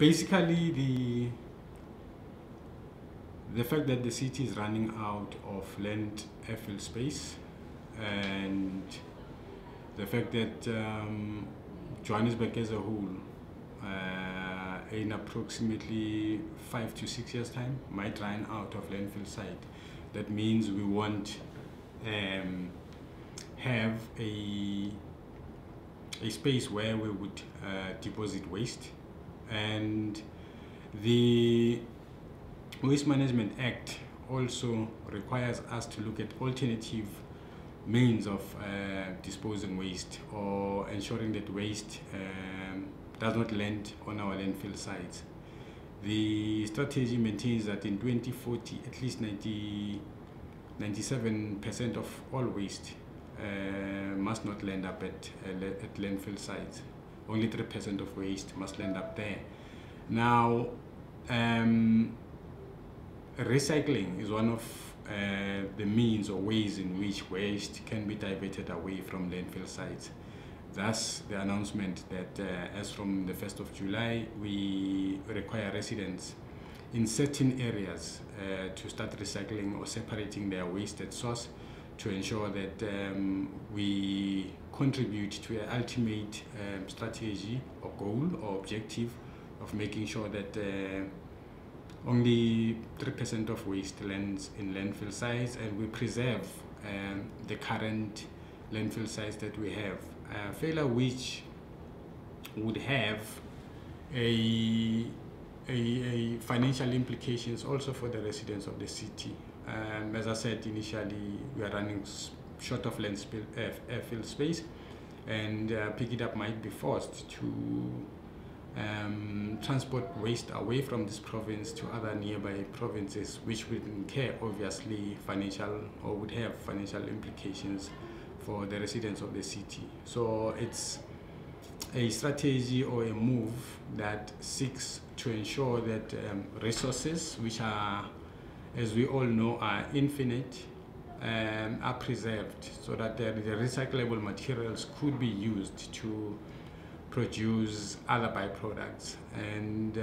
Basically, the fact that the city is running out of land airfield space, and the fact that Johannesburg as a whole, in approximately 5 to 6 years' time, might run out of landfill site. That means we won't have a space where we would deposit waste. And the Waste Management Act also requires us to look at alternative means of disposing waste, or ensuring that waste does not land on our landfill sites. The strategy maintains that in 2040, at least 97% of all waste must not land up at landfill sites. Only 3% of waste must land up there. Now, recycling is one of the means or ways in which waste can be diverted away from landfill sites. Thus, the announcement that as from the 1st of July, we require residents in certain areas to start recycling or separating their waste at source, to ensure that we contribute to an ultimate strategy or goal or objective of making sure that only 3% of waste lands in landfill sites, and we preserve the current landfill sites that we have. Failure which would have a financial implications also for the residents of the city. As I said initially, we are running short of airfield space, and Pikitup might be forced to transport waste away from this province to other nearby provinces, which would incur obviously would have financial implications for the residents of the city. So it's a strategy or a move that seeks to ensure that resources, which are, as we all know, are infinite, are preserved, so that the recyclable materials could be used to produce other byproducts, and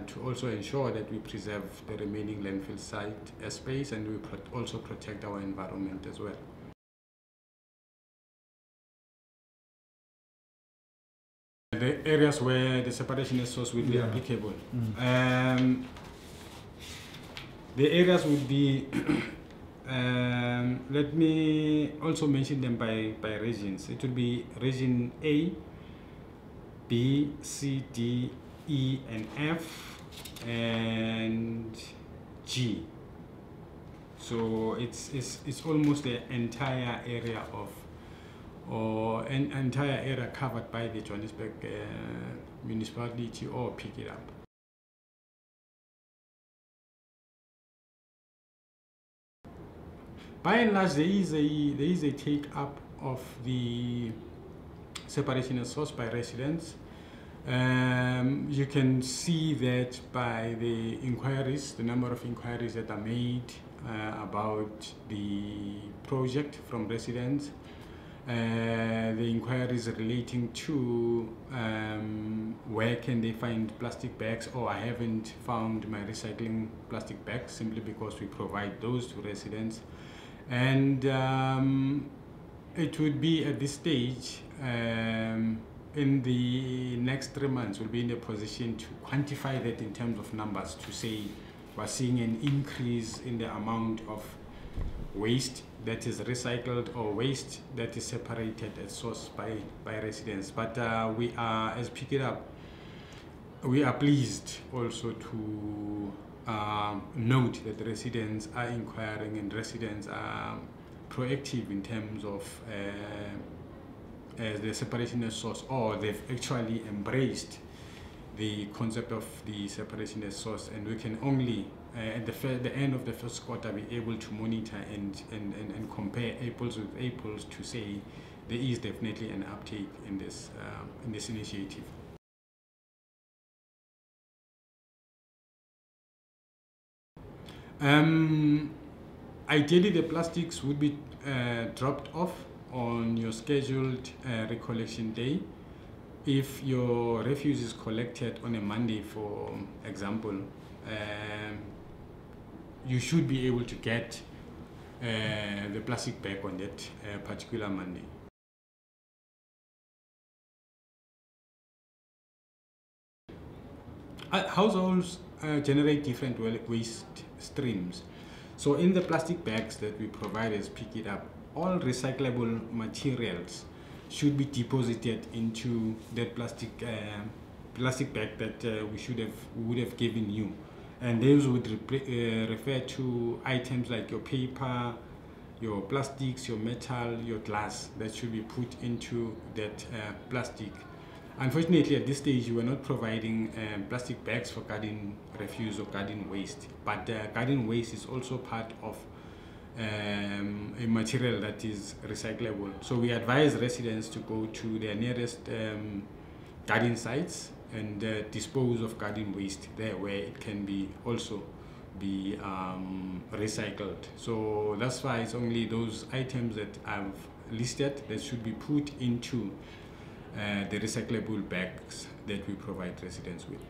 to also ensure that we preserve the remaining landfill site space, and we also protect our environment as well. The areas where the separation at source will be applicable. The areas would be, let me also mention them by regions. It would be region A, B, C, D, E, and F, and G. So it's almost the entire area or an entire area covered by the Johannesburg municipality or Pikitup. By and large, there is a take up of the separation at source by residents. You can see that by the inquiries, the number of inquiries that are made about the project from residents. The inquiries relating to where can they find plastic bags, or I haven't found my recycling plastic bags, simply because we provide those to residents. And it would be at this stage, in the next 3 months, we'll be in a position to quantify that in terms of numbers, to say we're seeing an increase in the amount of waste that is recycled or waste that is separated at source by residents. But we are, as Pikitup, we are pleased also to note that residents are inquiring, and residents are proactive in terms of the separation at source, or they've actually embraced the concept of the separation at source, and we can only at the end of the first quarter be able to monitor and compare apples with apples to say there is definitely an uptake in this initiative. Ideally, the plastics would be dropped off on your scheduled recollection day, if your refuse is collected on a Monday, for example, you should be able to get the plastic bag on that particular Monday. Households generate different waste streams. So in the plastic bags that we provide as Pikitup, all recyclable materials should be deposited into that plastic bag that we would have given you, and those would refer to items like your paper, your plastics, your metal, your glass that should be put into that plastic. Unfortunately, at this stage, we are not providing plastic bags for garden refuse or garden waste, but garden waste is also part of a material that is recyclable. So we advise residents to go to their nearest garden sites and dispose of garden waste there, where it can be also be recycled. So that's why it's only those items that I've listed that should be put into the recyclable bags that we provide residents with.